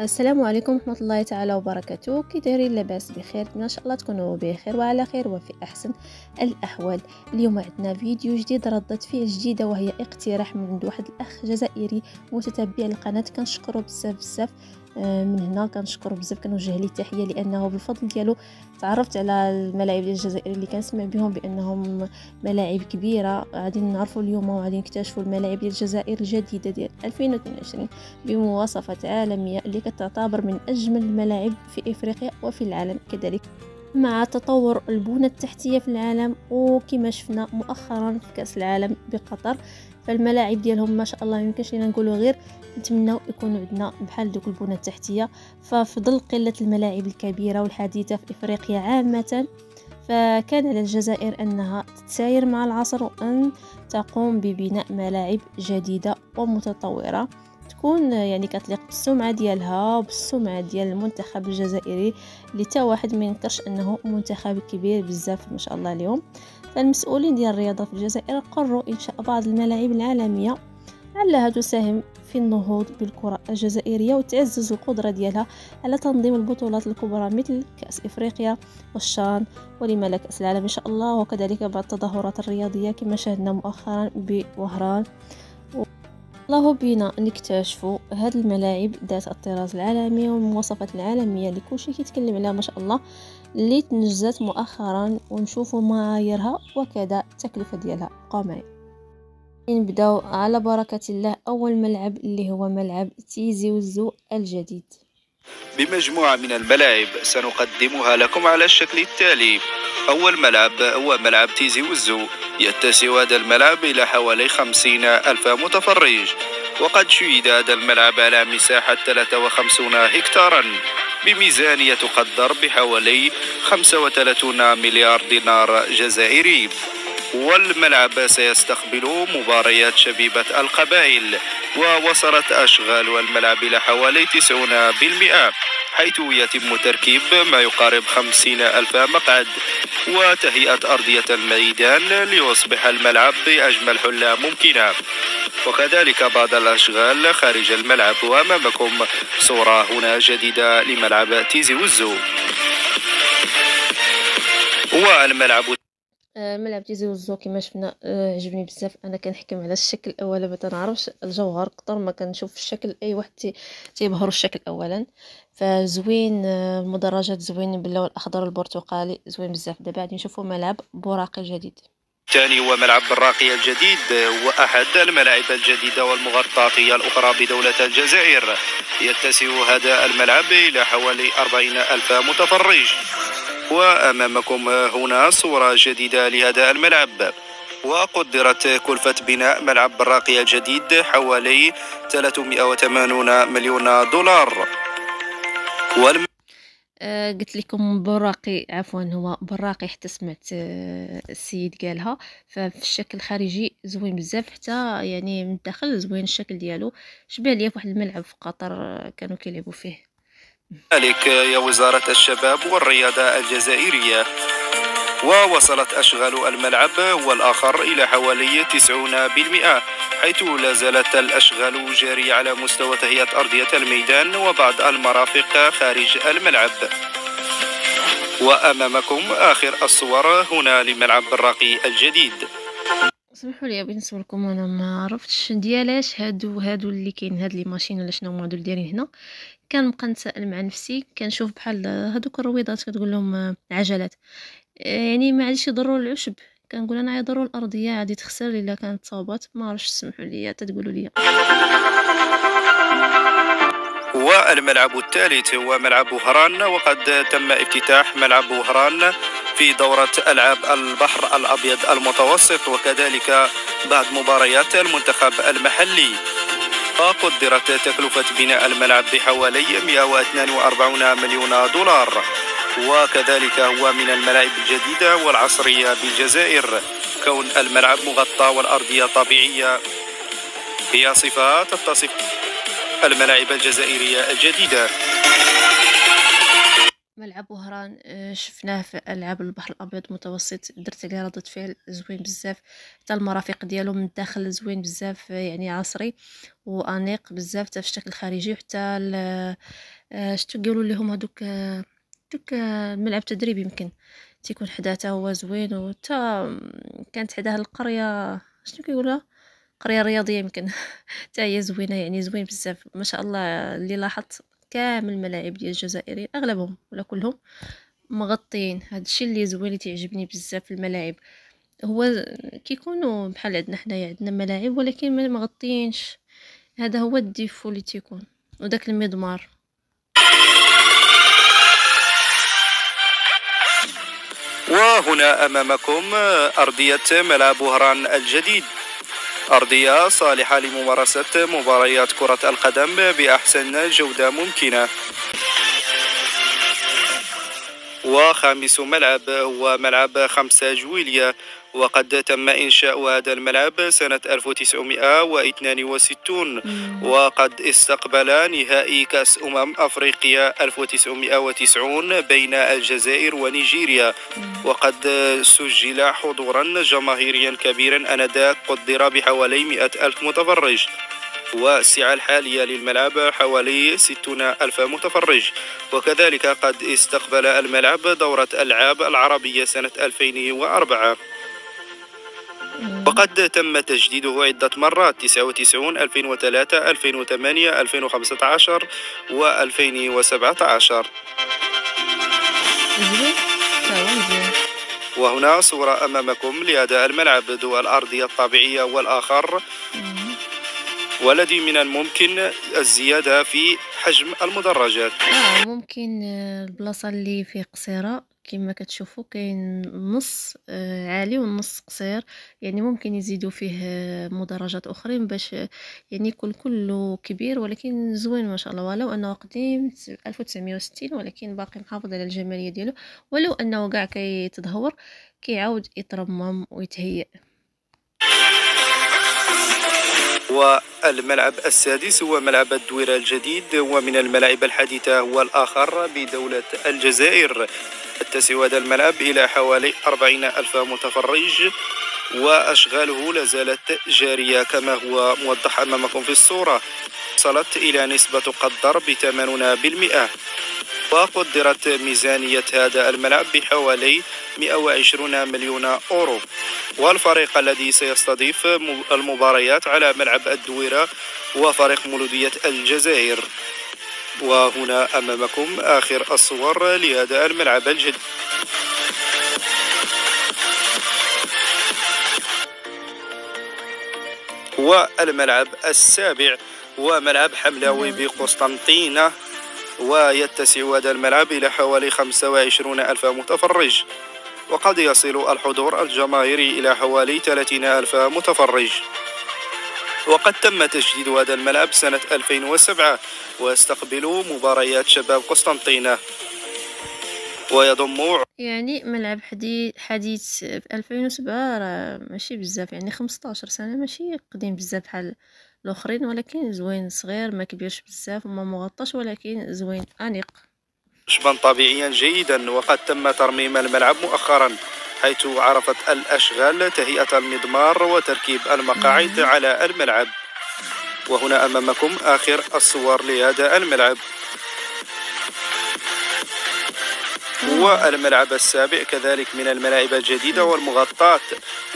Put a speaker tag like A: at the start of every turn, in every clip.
A: السلام عليكم ورحمة الله تعالى وبركاته. كي دايرين؟ لاباس بخير؟ ما شاء الله تكونوا بخير وعلى خير وفي أحسن الأحوال. اليوم عندنا فيديو جديد ردت فيه جديدة، وهي اقتراح من عند واحد الأخ جزائري متتبع القناة، كنشكره بزاف من هنا كنشكره بزاف، كنوجه ليه تحية، لأنه بالفضل ديالو تعرفت على الملاعب ديال الجزائر اللي كنسمع بهم بأنهم ملاعب كبيرة. غادي نعرفوا اليوم وغادي نكتشفوا الملاعب ديال الجزائر الجديدة ديال 2022 بمواصفات عالمية اللي كتعتبر من أجمل الملاعب في إفريقيا وفي العالم كذلك، مع تطور البنى التحتية في العالم. وكما شفنا مؤخرا في كأس العالم بقطر، فالملاعب ديالهم ما شاء الله يمكنش لينا نقولوا غير نتمناو يكونوا عندنا بحال دوك البنى التحتية. ففي ظل قلة الملاعب الكبيرة والحديثة في إفريقيا عامة، فكان على الجزائر أنها تتساير مع العصر وأن تقوم ببناء ملاعب جديدة ومتطورة تكون يعني كتليق بالسمعة ديالها وبالسمعة ديال المنتخب الجزائري، اللي تا واحد ما ينكرش انه منتخب كبير بزاف ما شاء الله اليوم. فالمسؤولين ديال الرياضة في الجزائر قرروا إنشاء بعض الملاعب العالمية لعلها تساهم في النهوض بالكرة الجزائرية وتعزز القدرة ديالها على تنظيم البطولات الكبرى مثل كأس إفريقيا والشان، ولما لا كأس العالم إن شاء الله، وكذلك بعض التظاهرات الرياضية كما شاهدنا مؤخرا بوهران. الله بينا نكتشفوا هاد الملاعب ذات الطراز العالمي والمواصفات العالمية اللي كلشي كيتكلم عليها ما شاء الله، اللي تنجزت مؤخرا، ونشوفوا معاييرها وكذا التكلفة ديالها. بقاو معي نبداو على بركة الله. أول ملعب اللي هو ملعب تيزي وزو الجديد،
B: بمجموعة من الملاعب سنقدمها لكم على الشكل التالي. أول ملعب هو ملعب تيزي وزو. يتسع هذا الملعب إلى حوالي 50,000 متفرج، وقد شيد هذا الملعب على مساحة 53 هكتارا بميزانية تقدر بحوالي 35 مليار دينار جزائري. والملعب سيستقبل مباريات شبيبة القبائل، ووصلت أشغال الملعب إلى حوالي 90%، حيث يتم تركيب ما يقارب 50,000 مقعد وتهيئة أرضية الميدان ليصبح الملعب بأجمل حلة ممكنة، وكذلك بعض الأشغال خارج الملعب. وأمامكم صورة هنا جديدة لملعب تيزي وزو. والملعب
A: ملعب تيزي وزو كما شفنا عجبني بزاف. انا كنحكم على الشكل اولا، ما تنعرفش الجوهر قطر ما كنشوف الشكل. اي واحد تيبهر الشكل اولا، فزوين. المدرجات زوين باللون الاخضر البرتقالي، زوين بزاف. دابا غادي نشوفوا ملعب براقي جديد.
B: الثاني هو ملعب براقي الجديد، وأحد الملاعب الجديدة والمغطاة الأخرى بدولة الجزائر. يتسع هذا الملعب إلى حوالي 40,000 متفرج. وأمامكم هنا صورة جديدة لهذا الملعب. وقدرت كلفة بناء ملعب براقي الجديد حوالي 380 مليون دولار.
A: قلت لكم براقي، عفوا هو براقي حتى سمعت السيد قالها. ففي الشكل الخارجي زوين بزاف، حتى يعني من الداخل زوين الشكل ديالو. شبه ليا في واحد الملعب في قطر كانوا كيلعبوا فيه.
B: ذلك يا وزارة الشباب والرياضة الجزائرية. ووصلت أشغال الملعب والآخر إلى حوالي 90%، حيث لا زالت الأشغال جارية على مستوى تهيئة أرضية الميدان وبعض المرافق خارج الملعب. وأمامكم آخر الصور هنا لملعب براقي الجديد.
A: سمحوا لي بالنسبه لكم، انا ما عرفتش ديالاش هادو اللي كاين، هاد لي ماشين ولا شنو هما هادو اللي دايرين هنا. كنبقى نتسائل مع نفسي، كنشوف بحال هادوك الرويضات كتقول لهم عجلات، يعني ما عادش يضروا العشب. كنقول انا يضروا الارضيه، عادي تخسر الا كانت صوبات. ما عرفتش، سمحوا لي تتقولوا لي.
B: والملعب الثالث هو ملعب وهران، وقد تم افتتاح ملعب وهران في دورة ألعاب البحر الأبيض المتوسط، وكذلك بعد مباريات المنتخب المحلي. وقدرت تكلفة بناء الملعب بحوالي 142 مليون دولار. وكذلك هو من الملاعب الجديدة والعصرية بالجزائر، كون الملعب مغطى والأرضية طبيعية، هي صفة تتصف الملاعب الجزائرية الجديدة.
A: ملعب وهران شفناه في العاب البحر الابيض المتوسط، درت عليه ردة فعل زوين بزاف، حتى المرافق ديالو من الداخل زوين بزاف، يعني عصري وانيق بزاف حتى في الشكل الخارجي، وحتى شتو كيقولوا لهم هذوك دوك الملعب التدريبي يمكن تيكون حداه تا هو زوين، وتا كانت حداه القريه شنو كيقولوها قريه رياضيه يمكن حتى هي زوينه، يعني زوين بزاف ما شاء الله. اللي لاحظت كامل الملاعب ديال الجزائريين اغلبهم ولا كلهم مغطين، هذا الشيء اللي زوين اللي تعجبني بزاف في الملاعب. هو كيكونوا بحال عندنا حنايا عندنا ملاعب ولكن ما مغطينش، هذا هو الديفو اللي تيكون، وداك المضمار.
B: وهنا أمامكم أرضية ملعب وهران الجديد، أرضية صالحة لممارسة مباريات كرة القدم بأحسن جودة ممكنة. وخامس ملعب هو ملعب 5 جويلية، وقد تم إنشاء هذا الملعب سنة 1962، وقد استقبل نهائي كأس أفريقيا 1990 بين الجزائر ونيجيريا، وقد سجل حضورا جماهيريا كبيرا آنذاك قدر بحوالي 100 ألف متفرج، والسعة الحالية للملعب حوالي 60 ألف متفرج. وكذلك قد استقبل الملعب دورة ألعاب العربية سنة 2004، وقد تم تجديده عدة مرات 99 2003 2008 2015 و2017. وهنا صورة أمامكم لهذا الملعب ذو الأرضية الطبيعية والآخر، والذي من الممكن الزيادة في حجم المدرجات.
A: ممكن البلاصة اللي فيه قصيرة كما كتشوفوا كاين نص عالي والنص قصير، يعني ممكن يزيدوا فيه مدرجات اخرين باش يعني يكون كله كبير، ولكن زوين ما شاء الله، ولو انه قديم 1960 ولكن باقي محافظ على الجماليه ديالو، ولو انه كاع كيتدهور كيعاود يترمم ويتهيئ.
B: والملعب السادس هو ملعب الدويرة الجديد، ومن الملاعب الحديثة هو الآخر بدولة الجزائر. يتسع هذا الملعب إلى حوالي 40 ألف متفرج، وأشغاله لازالت جارية كما هو موضح أمامكم في الصورة، وصلت إلى نسبة تقدر ب80%. وقدرت ميزانية هذا الملعب بحوالي 120 مليون أورو. والفريق الذي سيستضيف المباريات على ملعب الدويرة هو فريق مولودية الجزائر. وهنا أمامكم آخر الصور لهذا الملعب الجديد. والملعب السابع هو ملعب حملاوي بقسطنطينة، ويتسع هذا الملعب إلى حوالي 25 ألف متفرج، وقد يصل الحضور الجماهيري إلى حوالي 30 ألف متفرج. وقد تم تجديد هذا الملعب سنة 2007، ويستقبل مباريات شباب قسطنطينة، ويضم
A: يعني ملعب حديث في 2007 راه ماشي بزاف، يعني 15 سنة ماشي قديم بزاف بحال الاخرين، ولكن زوين صغير ما كبيرش بزاف وما مغطاش، ولكن زوين انيق
B: شبا طبيعيا جيدا. وقد تم ترميم الملعب مؤخرا، حيث عرفت الأشغال تهيئة المضمار وتركيب المقاعد على الملعب. وهنا أمامكم آخر الصور لهذا الملعب. والملعب السابع كذلك من الملاعب الجديدة والمغطاة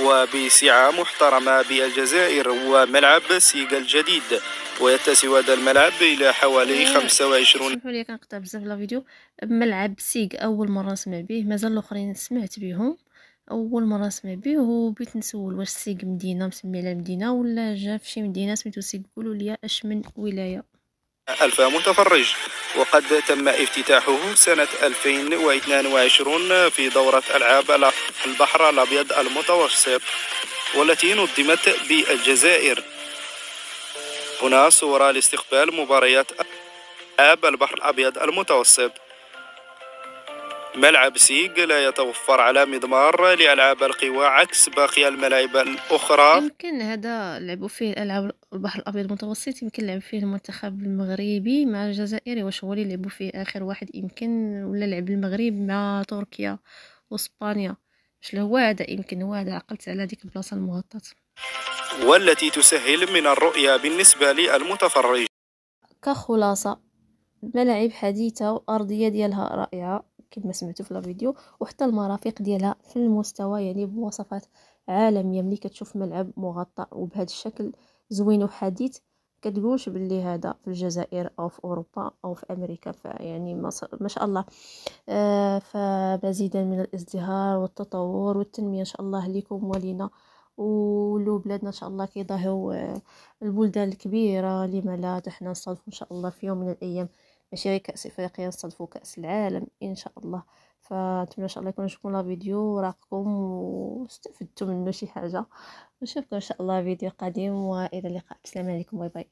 B: وبسعة محترمة بالجزائر، وملعب سيغا الجديد، ويتسع هذا الملعب إلى حوالي 25.
A: شوفوا لي كنقطع بزاف لا فيديو. ملعب سيغ أول مرة نسمع به، مازال الآخرين سمعت بهم، أول مرة نسمع به، وبغيت نسول واش سيغ مدينة مسمية على المدينة ولا جا في شي مدينة سميتو سيغ؟ قولوا لي اش من ولاية.
B: ألف متفرج، وقد تم افتتاحه سنة 2022 في دورة ألعاب البحر الأبيض المتوسط، والتي نظمت بالجزائر. هنا صورة لاستقبال مباريات ألعاب البحر الأبيض المتوسط. ملعب سيج لا يتوفر على مضمار لألعاب القوى عكس باقي الملاعب الأخرى.
A: يمكن هذا لعبوا فيه ألعاب البحر الأبيض المتوسط، يمكن لعب فيه المنتخب المغربي مع الجزائر، واش هو اللي لعبوا فيه آخر واحد يمكن، ولا لعب المغرب مع تركيا واسبانيا، واش هو هذا؟ يمكن هو هذا، عقلت على ديك البلاصة المغطاة.
B: والتي تسهل من الرؤية بالنسبة للمتفرج.
A: كخلاصة، ملاعب حديثة وأرضية ديالها رائعة كما سمعتوا في الفيديو، وحتى المرافق ديالها في المستوى، يعني بمواصفات عالمية. ملي كتشوف ملعب مغطى وبهذا الشكل زوين وحديث، كتقولش باللي هذا في الجزائر او في اوروبا او في امريكا، فيعني ما شاء الله. فمزيدا من الازدهار والتطور والتنمية ان شاء الله لكم ولينا ولو بلادنا ان شاء الله كيضاهيو البلدان الكبيرة. لما لا حنا نصادفوا ان شاء الله في يوم من الايام، ماشي غير كأس افريقيا، نصادفوا كأس العالم ان شاء الله. فنتمنى ان شاء الله يكون عجبكم لا فيديو راكم واستفدتوا منه شي حاجه. نشوفكم ان شاء الله فيديو قادم، والى اللقاء. السلام عليكم، باي باي.